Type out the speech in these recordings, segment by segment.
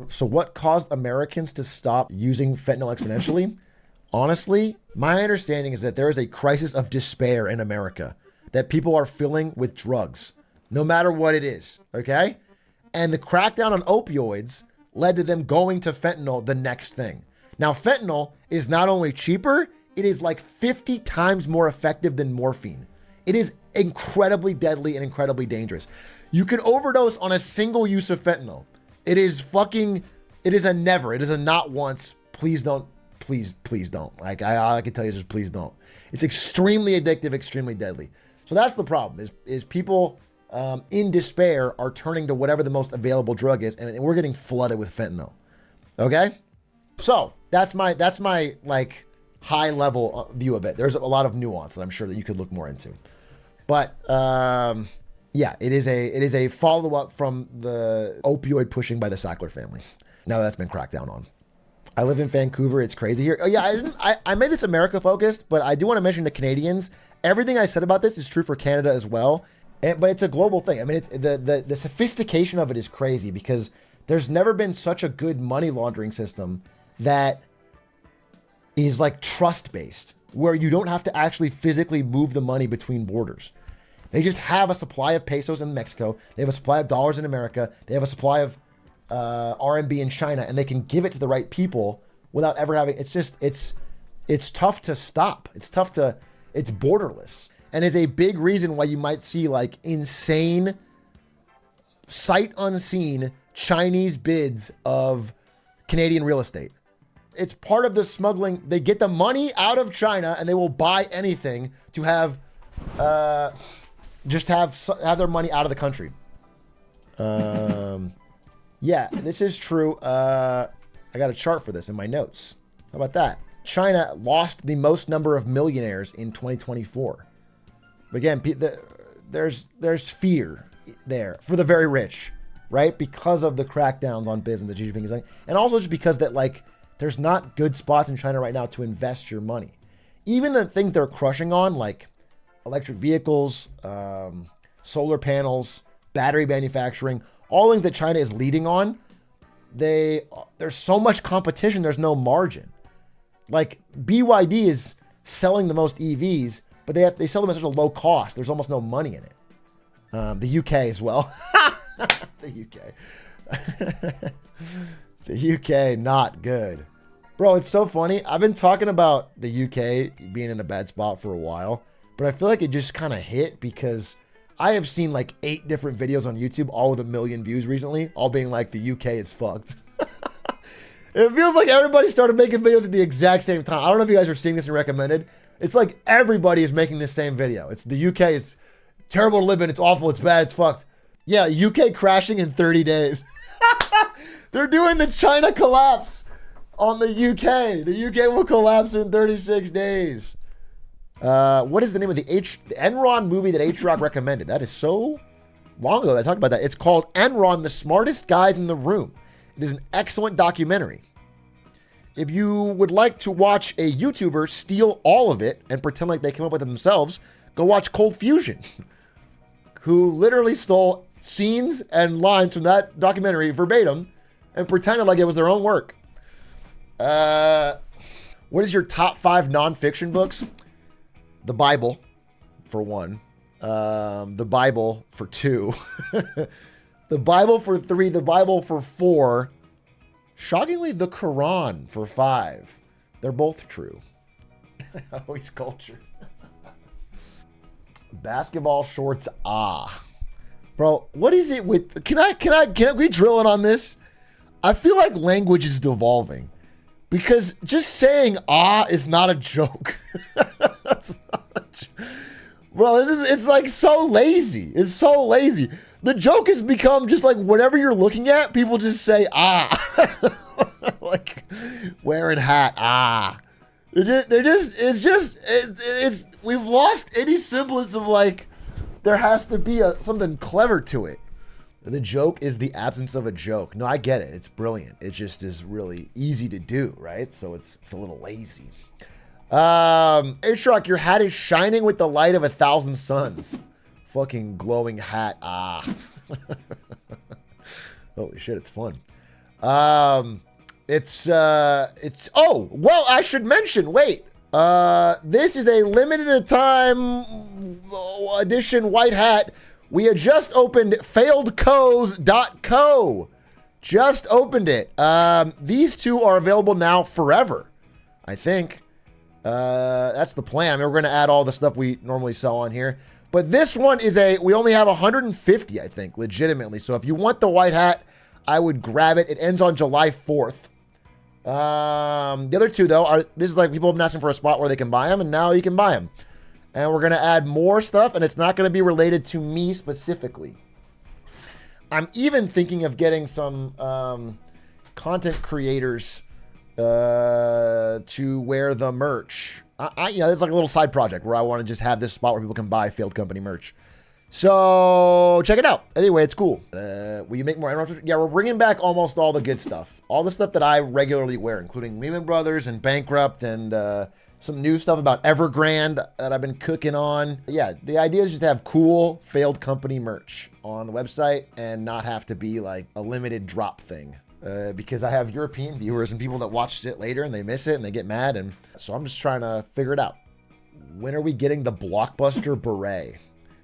So what caused Americans to stop using fentanyl exponentially? Honestly, my understanding is that there is a crisis of despair in America that people are filling with drugs, no matter what it is, okay? And the crackdown on opioids led to them going to fentanyl, the next thing. Now, fentanyl is not only cheaper, it is like 50 times more effective than morphine. It is incredibly deadly and incredibly dangerous. You can overdose on a single use of fentanyl. It is a never. It is a not once. Please don't. Please don't. Like, all I can tell you is just please don't. It's extremely addictive, extremely deadly. So that's the problem is people in despair are turning to whatever the most available drug is, and we're getting flooded with fentanyl. Okay? So that's my like high level view of it. There's a lot of nuance that I'm sure that you could look more into. But yeah, it is a follow-up from the opioid pushing by the Sackler family. Now that's been cracked down on. I live in Vancouver. It's crazy here. Oh yeah, I made this America focused, but I do want to mention the Canadians. Everything I said about this is true for Canada as well. But it's a global thing. I mean, it's the sophistication of it is crazy because there's never been such a good money laundering system that is like trust-based, where you don't have to actually physically move the money between borders. They just have a supply of pesos in Mexico. They have a supply of dollars in America. They have a supply of RMB in China, and they can give it to the right people without ever having. It's tough to stop. It's borderless, and is a big reason why you might see like insane, sight unseen Chinese bids of Canadian real estate. It's part of the smuggling. They get the money out of China, and they will buy anything to have. Just have their money out of the country. Yeah, this is true. I got a chart for this in my notes. How about that? China lost the most number of millionaires in 2024. But again, there's fear there for the very rich, right? Because of the crackdowns on business that Xi Jinping is saying, and also just because that like there's not good spots in China right now to invest your money. Even the things they're crushing on, like electric vehicles, solar panels, battery manufacturing, all things that China is leading on, there's so much competition, there's no margin. Like BYD is selling the most EVs, but they sell them at such a low cost. There's almost no money in it. The UK as well. The UK. The UK, not good. Bro, it's so funny. I've been talking about the UK being in a bad spot for a while, but I feel like it just kind of hit because I have seen like 8 different videos on YouTube, all with 1 million views recently, all being like the UK is fucked. It feels like everybody started making videos at the exact same time. I don't know if you guys are seeing this and recommended. It's like everybody is making this same video. It's the UK is terrible to live in. It's awful. It's bad. It's fucked. Yeah, UK crashing in 30 days. They're doing the China collapse on the UK. The UK will collapse in 36 days. What is the name of the Enron movie that Atrioc recommended? That is so long ago that I talked about that. It's called Enron, the Smartest Guys in the Room. It is an excellent documentary. If you would like to watch a YouTuber steal all of it and pretend like they came up with it themselves, go watch Cold Fusion, who literally stole scenes and lines from that documentary verbatim and pretended like it was their own work. What is your top 5 nonfiction books? The Bible, for 1. The Bible for 2. The Bible for 3. The Bible for 4. Shockingly, the Quran for 5. They're both true. Always culture. Basketball shorts, Bro, what is it with... Can we drill in on this? I feel like language is devolving. Because just saying is not a joke. That's not a joke. Bro, it's like so lazy. It's so lazy. The joke has become just like whatever you're looking at, people just say like wearing hat, we've lost any semblance of like there has to be something clever to it. The joke is the absence of a joke. No, I get it. It's brilliant. It just is really easy to do, right? So it's a little lazy. Atrioc, your hat is shining with the light of 1,000 suns. Fucking glowing hat. Holy shit, it's fun. Oh, well, I should mention, wait. This is a limited time edition white hat. We had just opened failedcos.co. Just opened it. These two are available now forever, I think. That's the plan. I mean, we're going to add all the stuff we normally sell on here. But this one is we only have 150, I think, legitimately. So if you want the white hat, I would grab it. It ends on July 4th. The other two, though, this is like people have been asking for a spot where they can buy them, and now you can buy them. And we're going to add more stuff, and it's not going to be related to me specifically. I'm even thinking of getting some content creators to wear the merch. It's like a little side project where I want to just have this spot where people can buy Failed Company merch. So check it out. Anyway, it's cool. Will you make more interruptions? Yeah, we're bringing back almost all the good stuff. All the stuff that I regularly wear, including Lehman Brothers and Bankrupt and some new stuff about Evergrande that I've been cooking on. Yeah, the idea is just to have cool Failed Company merch on the website and not have to be like a limited drop thing. Because I have European viewers and people that watched it later and they miss it and they get mad. And so I'm just trying to figure it out. When are we getting the Blockbuster beret?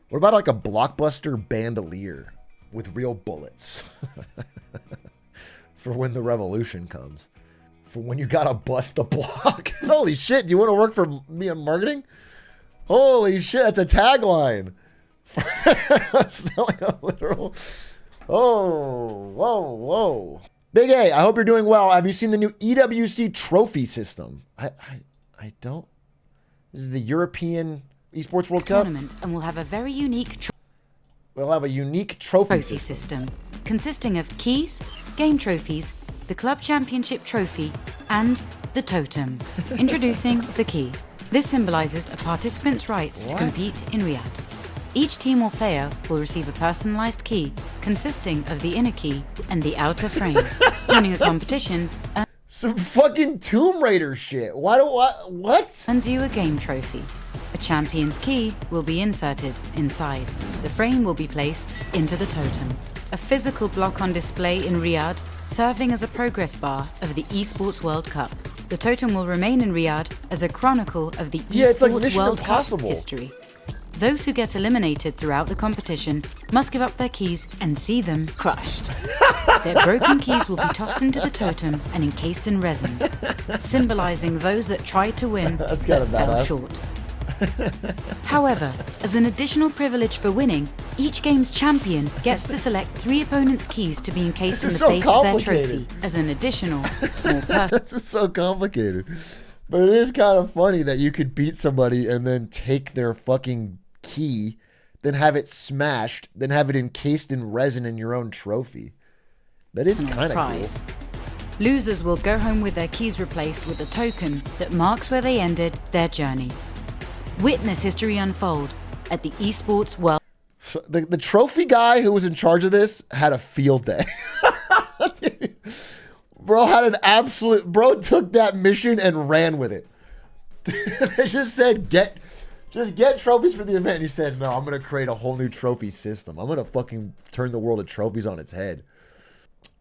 What about like a Blockbuster bandolier with real bullets? For when the revolution comes. For when you gotta bust the block. Holy shit, do you want to work for me in marketing? Holy shit, that's a tagline. Selling a literal... Oh, whoa. Big A, I hope you're doing well. Have you seen the new EWC trophy system? I don't. This is the European Esports World Cup. Tournament, and we'll have a very unique trophy system consisting of keys, game trophies, the club championship trophy, and the totem. Introducing the key. This symbolizes a participant's right to compete in Riyadh. Each team or player will receive a personalized key consisting of the inner key and the outer frame. Winning a competition some fucking Tomb Raider shit. What? earns you a game trophy. A champion's key will be inserted inside. The frame will be placed into the totem. A physical block on display in Riyadh, serving as a progress bar of the Esports World Cup. The totem will remain in Riyadh as a chronicle of the Esports World Cup history. Those who get eliminated throughout the competition must give up their keys and see them crushed. Their broken keys will be tossed into the totem and encased in resin, symbolizing those that tried to win but fell short. However, as an additional privilege for winning, each game's champion gets to select 3 opponents' keys to be encased in the base of their trophy as an additional, more personal. This is so complicated. But it is kind of funny that you could beat somebody and then take their fucking key, then have it smashed, then have it encased in resin in your own trophy. That is kind of cool. Losers will go home with their keys replaced with a token that marks where they ended their journey. Witness history unfold at the Esports World. So the trophy guy who was in charge of this had a field day. Bro had an absolute... Bro took that mission and ran with it. They just said, just get trophies for the event. And he said, no, I'm going to create a whole new trophy system. I'm going to fucking turn the world of trophies on its head.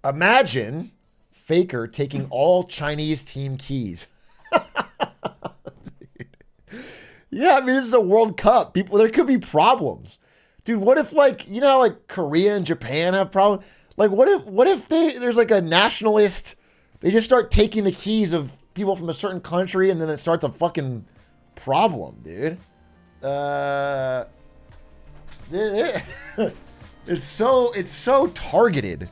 Imagine Faker taking all Chinese team keys. Yeah, I mean, this is a World Cup. There could be problems. Dude, what if, like, you know how, like, Korea and Japan have problems? Like, what if there's, like, a nationalist, they just start taking the keys of people from a certain country and then it starts a fucking problem, dude. It's so targeted.